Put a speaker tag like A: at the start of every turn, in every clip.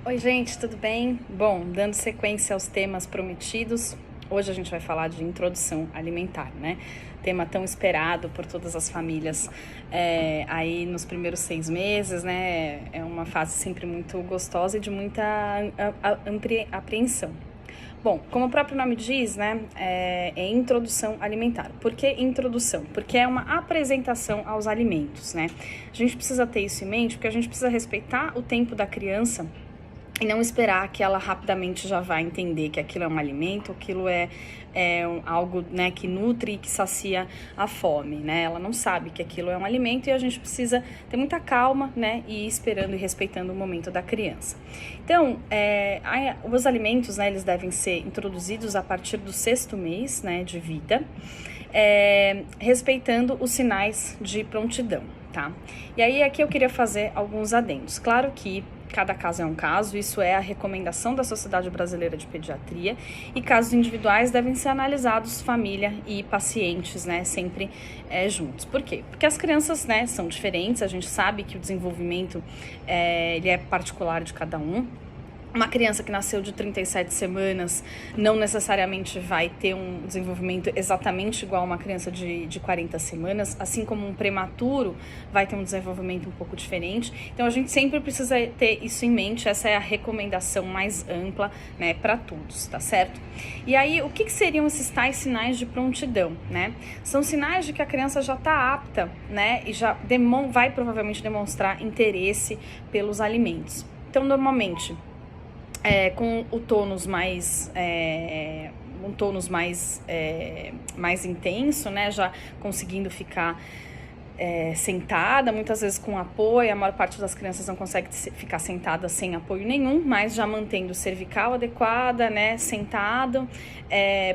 A: Oi, gente, tudo bem? Bom, dando sequência aos temas prometidos, hoje a gente vai falar de introdução alimentar, né? Tema tão esperado por todas as famílias aí nos primeiros 6 meses, né? É uma fase sempre muito gostosa e de muita apreensão. Bom, como o próprio nome diz, né, é introdução alimentar. Por que introdução? Porque é uma apresentação aos alimentos, né? A gente precisa ter isso em mente, porque a gente precisa respeitar o tempo da criança e não esperar que ela rapidamente já vá entender que aquilo é um alimento, aquilo é algo, né, que nutre e que sacia a fome, né? Ela não sabe que aquilo é um alimento e a gente precisa ter muita calma, né, e ir esperando e respeitando o momento da criança. Então, os alimentos, né, eles devem ser introduzidos a partir do 6º mês, né, de vida, respeitando os sinais de prontidão, tá? E aí aqui eu queria fazer alguns adendos. Claro que cada caso é um caso, isso é a recomendação da Sociedade Brasileira de Pediatria, e casos individuais devem ser analisados família e pacientes, né, sempre juntos. Por quê? Porque as crianças, né, são diferentes, a gente sabe que o desenvolvimento ele é particular de cada um. Uma criança que nasceu de 37 semanas não necessariamente vai ter um desenvolvimento exatamente igual a uma criança de 40 semanas, assim como um prematuro vai ter um desenvolvimento um pouco diferente. Então a gente sempre precisa ter isso em mente, essa é a recomendação mais ampla, né, para todos, tá certo? E aí, o que seriam esses tais sinais de prontidão, né? São sinais de que a criança já está apta, né, e já vai provavelmente demonstrar interesse pelos alimentos. Então, normalmente, com o tônus mais mais intenso, né, já conseguindo ficar sentada, muitas vezes com apoio. A maior parte das crianças não consegue ficar sentada sem apoio nenhum, mas já mantendo cervical adequada, né, sentado,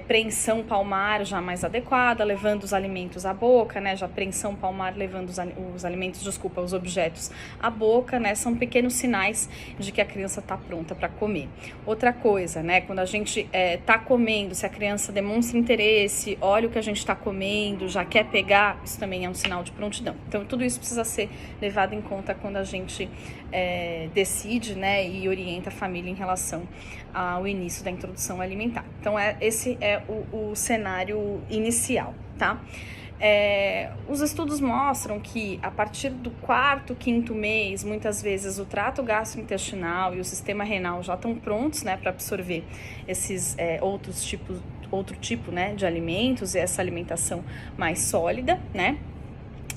A: preensão palmar já mais adequada, levando os alimentos à boca, né, já preensão palmar levando os objetos à boca, né, são pequenos sinais de que a criança está pronta para comer. Outra coisa, né, quando a gente está comendo, se a criança demonstra interesse, olha o que a gente está comendo, já quer pegar, isso também é um sinal de prontidão. Então, tudo isso precisa ser levado em conta quando a gente decide, né, e orienta a família em relação ao início da introdução alimentar. Então, esse é o cenário inicial, tá? Os estudos mostram que a partir do 4º, 5º mês, muitas vezes o trato gastrointestinal e o sistema renal já estão prontos, né, para absorver esses outro tipo, né, de alimentos e essa alimentação mais sólida, né?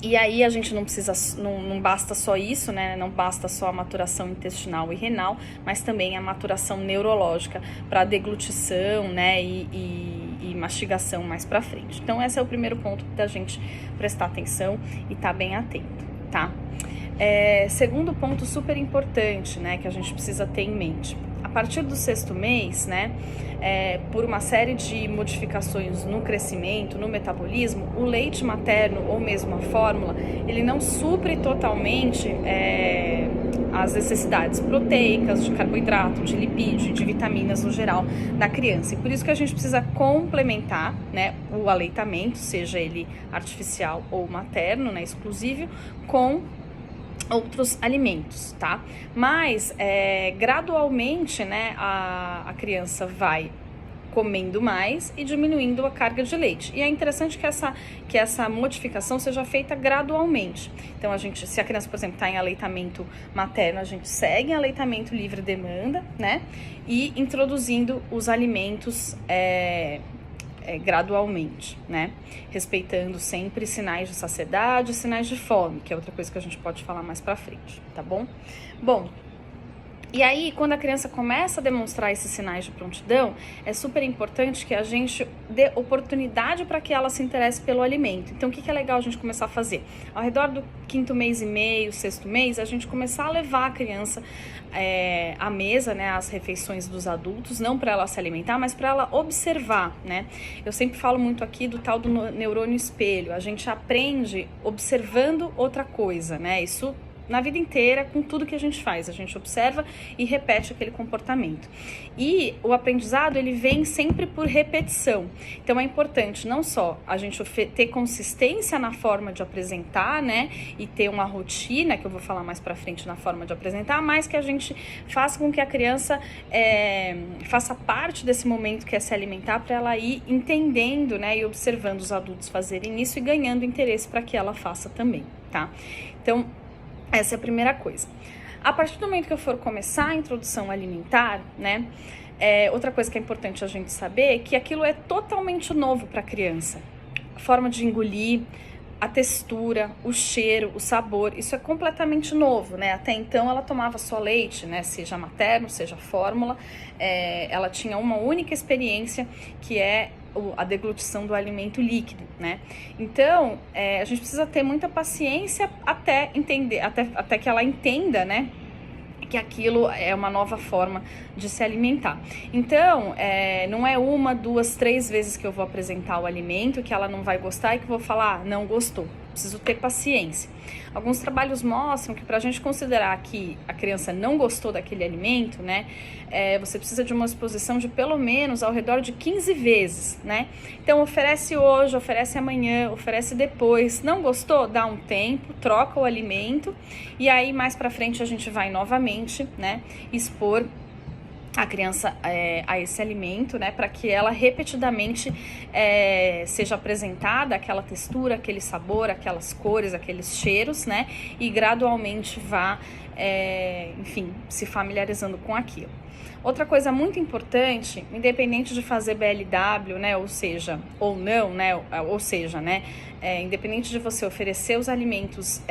A: E aí a gente não basta só isso, né? Não basta só a maturação intestinal e renal, mas também a maturação neurológica para deglutição, né? E mastigação mais para frente. Então esse é o primeiro ponto da gente prestar atenção e estar bem atento, tá? Segundo ponto super importante, né? Que a gente precisa ter em mente. A partir do 6º mês, né, por uma série de modificações no crescimento, no metabolismo, o leite materno ou mesmo a fórmula, ele não supre totalmente as necessidades proteicas, de carboidrato, de lipídio, de vitaminas no geral da criança. E por isso que a gente precisa complementar, né, o aleitamento, seja ele artificial ou materno, né, exclusivo, com outros alimentos, tá? Mas gradualmente, né, a criança vai comendo mais e diminuindo a carga de leite. E é interessante que essa modificação seja feita gradualmente. Então, se a criança, por exemplo, está em aleitamento materno, a gente segue em aleitamento livre demanda, né? E introduzindo os alimentos gradualmente, né? Respeitando sempre sinais de saciedade, sinais de fome, que é outra coisa que a gente pode falar mais pra frente, tá bom? Bom, e aí, quando a criança começa a demonstrar esses sinais de prontidão, é super importante que a gente dê oportunidade para que ela se interesse pelo alimento. Então, o que é legal a gente começar a fazer? Ao redor do 5º mês e meio, 6º mês, a gente começar a levar a criança à mesa, né, às refeições dos adultos, não para ela se alimentar, mas para ela observar, né? Eu sempre falo muito aqui do tal do neurônio espelho. A gente aprende observando outra coisa, né? Isso na vida inteira, com tudo que a gente faz. A gente observa e repete aquele comportamento. E o aprendizado, ele vem sempre por repetição. Então é importante não só a gente ter consistência na forma de apresentar, né, e ter uma rotina, que eu vou falar mais pra frente na forma de apresentar, mas que a gente faça com que a criança faça parte desse momento que é se alimentar, para ela ir entendendo, né, e observando os adultos fazerem isso e ganhando interesse para que ela faça também, tá? Então, essa é a primeira coisa. A partir do momento que eu for começar a introdução alimentar, né, outra coisa que é importante a gente saber é que aquilo é totalmente novo para a criança. A forma de engolir, a textura, o cheiro, o sabor, isso é completamente novo, né? Até então ela tomava só leite, né? Seja materno, seja fórmula, ela tinha uma única experiência, que é a deglutição do alimento líquido, né? Então, a gente precisa ter muita paciência até entender, até que ela entenda, né, que aquilo é uma nova forma de se alimentar. Então, não é 1, 2, 3 vezes que eu vou apresentar o alimento que ela não vai gostar e que eu vou falar, não gostou. Preciso ter paciência. Alguns trabalhos mostram que para a gente considerar que a criança não gostou daquele alimento, né, você precisa de uma exposição de pelo menos ao redor de 15 vezes, né? Então, oferece hoje, oferece amanhã, oferece depois. Não gostou? Dá um tempo, troca o alimento e aí mais para frente a gente vai novamente, né, expor a criança a esse alimento, né, para que ela repetidamente seja apresentada aquela textura, aquele sabor, aquelas cores, aqueles cheiros, né, e gradualmente vá, enfim, se familiarizando com aquilo. Outra coisa muito importante, independente de fazer BLW, né, ou seja, independente de você oferecer os alimentos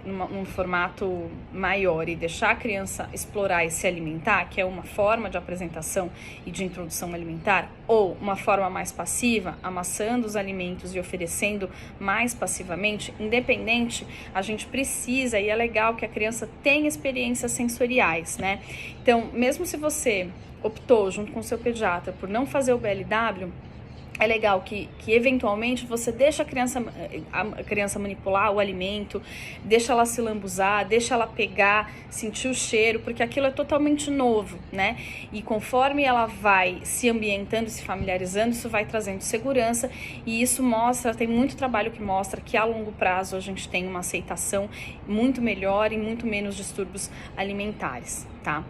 A: num formato maior e deixar a criança explorar e se alimentar, que é uma forma de apresentação e de introdução alimentar, ou uma forma mais passiva, amassando os alimentos e oferecendo mais passivamente, independente, a gente precisa, e é legal que a criança tenha experiências sensoriais, né? Então, mesmo se você optou, junto com o seu pediatra, por não fazer o BLW, é legal que eventualmente você deixa a criança manipular o alimento, deixa ela se lambuzar, deixa ela pegar, sentir o cheiro, porque aquilo é totalmente novo, né? E conforme ela vai se ambientando, se familiarizando, isso vai trazendo segurança, e isso mostra, tem muito trabalho que mostra que a longo prazo a gente tem uma aceitação muito melhor e muito menos distúrbios alimentares, tá?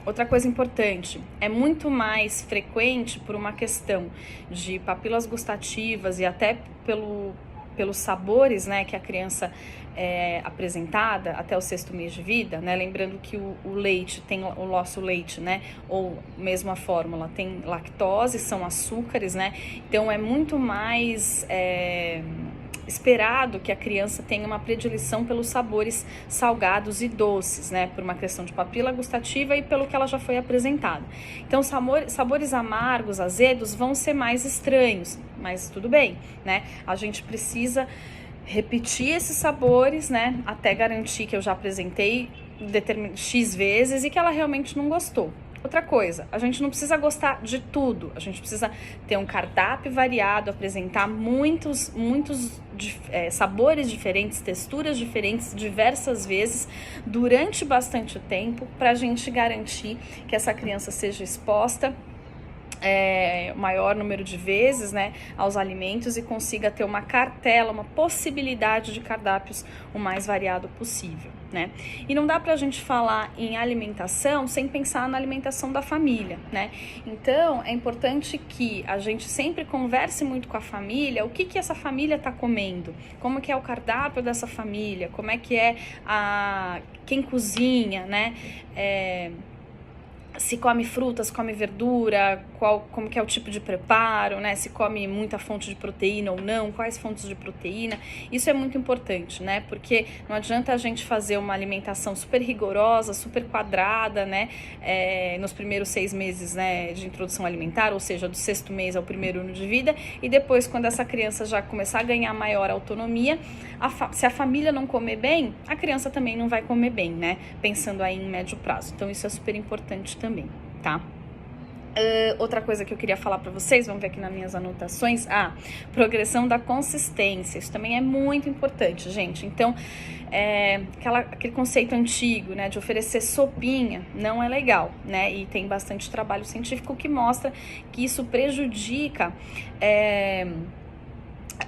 A: Outra coisa importante, é muito mais frequente por uma questão de papilas gustativas e até pelos sabores, né, que a criança é apresentada até o 6º mês de vida, né? Lembrando que o leite tem o nosso leite, né, ou mesmo a fórmula tem lactose, são açúcares, né? Então é muito mais esperado que a criança tenha uma predileção pelos sabores salgados e doces, né, por uma questão de papila gustativa e pelo que ela já foi apresentada. Então, sabores amargos, azedos vão ser mais estranhos, mas tudo bem, né? A gente precisa repetir esses sabores, né, até garantir que eu já apresentei X vezes e que ela realmente não gostou. Outra coisa, a gente não precisa gostar de tudo, a gente precisa ter um cardápio variado, apresentar muitos sabores diferentes, texturas diferentes, diversas vezes, durante bastante tempo, para a gente garantir que essa criança seja exposta o maior número de vezes, né, aos alimentos e consiga ter uma cartela, uma possibilidade de cardápios o mais variado possível, né? E não dá pra gente falar em alimentação sem pensar na alimentação da família, né? Então, é importante que a gente sempre converse muito com a família, o que essa família tá comendo, como que é o cardápio dessa família, como é que é quem cozinha, né? Se come frutas, come verdura, como que é o tipo de preparo, né? Se come muita fonte de proteína ou não, quais fontes de proteína. Isso é muito importante, né? Porque não adianta a gente fazer uma alimentação super rigorosa, super quadrada, né? Nos primeiros 6 meses, né, de introdução alimentar, ou seja, do 6º mês ao 1º ano de vida, e depois, quando essa criança já começar a ganhar maior autonomia, se a família não comer bem, a criança também não vai comer bem, né? Pensando aí em médio prazo. Então, isso é super importante também, tá? Outra coisa que eu queria falar para vocês, vamos ver aqui nas minhas anotações, progressão da consistência, isso também é muito importante, gente. Então, aquele conceito antigo, né, de oferecer sopinha, não é legal, né, e tem bastante trabalho científico que mostra que isso prejudica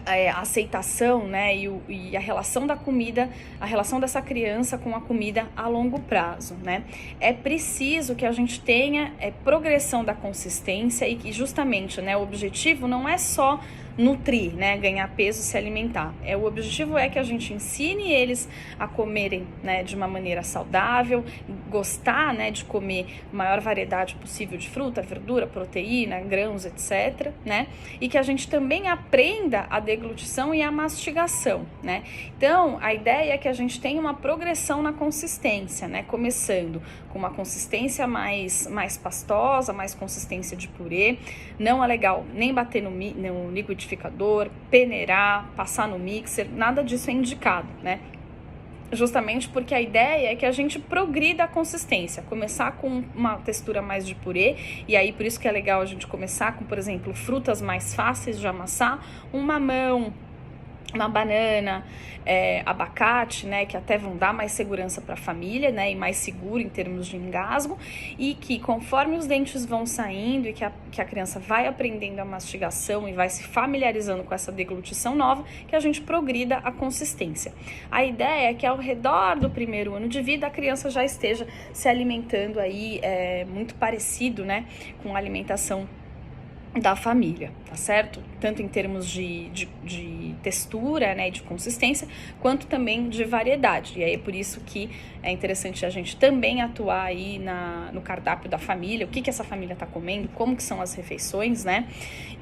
A: a aceitação, né, e a relação da comida, a relação dessa criança com a comida a longo prazo, né. É preciso que a gente tenha progressão da consistência e que justamente, né, o objetivo não é só nutrir, né, ganhar peso, se alimentar. O objetivo é que a gente ensine eles a comerem, né, de uma maneira saudável, gostar, né, de comer a maior variedade possível de fruta, verdura, proteína, grãos, etc, né, e que a gente também aprenda a deglutição e a mastigação, né. Então, a ideia é que a gente tenha uma progressão na consistência, né, começando com uma consistência mais pastosa, mais consistência de purê. Não é legal nem bater no liquidificador, peneirar, passar no mixer, nada disso é indicado, né? Justamente porque a ideia é que a gente progrida a consistência, começar com uma textura mais de purê, e aí por isso que é legal a gente começar com, por exemplo, frutas mais fáceis de amassar, um mamão, uma banana, abacate, né, que até vão dar mais segurança para a família, né, e mais seguro em termos de engasgo, e que conforme os dentes vão saindo e que a criança vai aprendendo a mastigação e vai se familiarizando com essa deglutição nova, que a gente progrida a consistência. A ideia é que ao redor do primeiro ano de vida a criança já esteja se alimentando aí muito parecido, né, com a alimentação da família, tá certo? Tanto em termos de textura, né, de consistência, quanto também de variedade. E aí é por isso que é interessante a gente também atuar aí no cardápio da família, o que essa família tá comendo, como que são as refeições, né?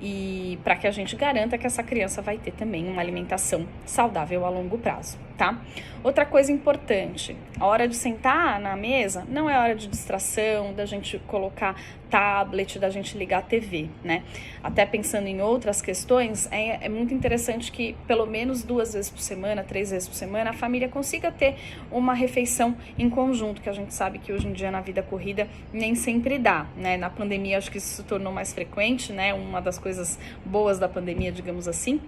A: E para que a gente garanta que essa criança vai ter também uma alimentação saudável a longo prazo, tá? Outra coisa importante, a hora de sentar na mesa não é hora de distração, da gente colocar tablet, da gente ligar a TV, né? Até pensando em outras questões, é muito interessante que pelo menos 2 vezes por semana, 3 vezes por semana, a família consiga ter uma refeição em conjunto, que a gente sabe que hoje em dia na vida corrida nem sempre dá, né? Na pandemia acho que isso se tornou mais frequente, né? Uma das coisas boas da pandemia, digamos assim.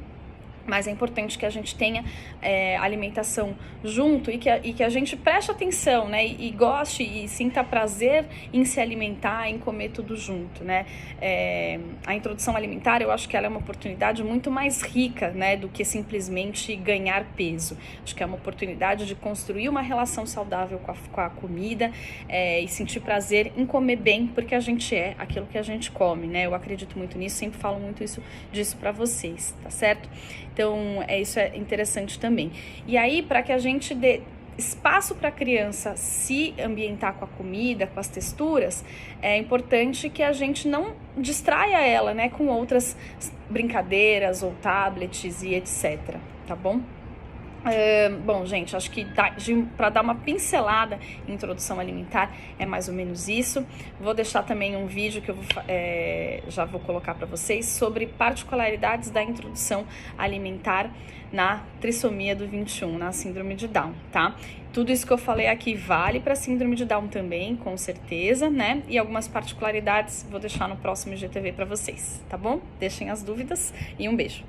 A: Mas é importante que a gente tenha alimentação junto e que a gente preste atenção, né? E goste e sinta prazer em se alimentar, em comer tudo junto, né? A introdução alimentar, eu acho que ela é uma oportunidade muito mais rica, né? Do que simplesmente ganhar peso. Acho que é uma oportunidade de construir uma relação saudável com a comida e sentir prazer em comer bem, porque a gente é aquilo que a gente come, né? Eu acredito muito nisso, sempre falo muito disso pra vocês, tá certo? Então, isso é interessante também. E aí, para que a gente dê espaço para a criança se ambientar com a comida, com as texturas, é importante que a gente não distraia ela, né, com outras brincadeiras ou tablets e etc, tá bom? Bom, gente, acho que para dar uma pincelada em introdução alimentar é mais ou menos isso. Vou deixar também um vídeo que eu já vou colocar para vocês sobre particularidades da introdução alimentar na trissomia do 21, na síndrome de Down, tá? Tudo isso que eu falei aqui vale para síndrome de Down também, com certeza, né? E algumas particularidades vou deixar no próximo IGTV para vocês, tá bom? Deixem as dúvidas e um beijo.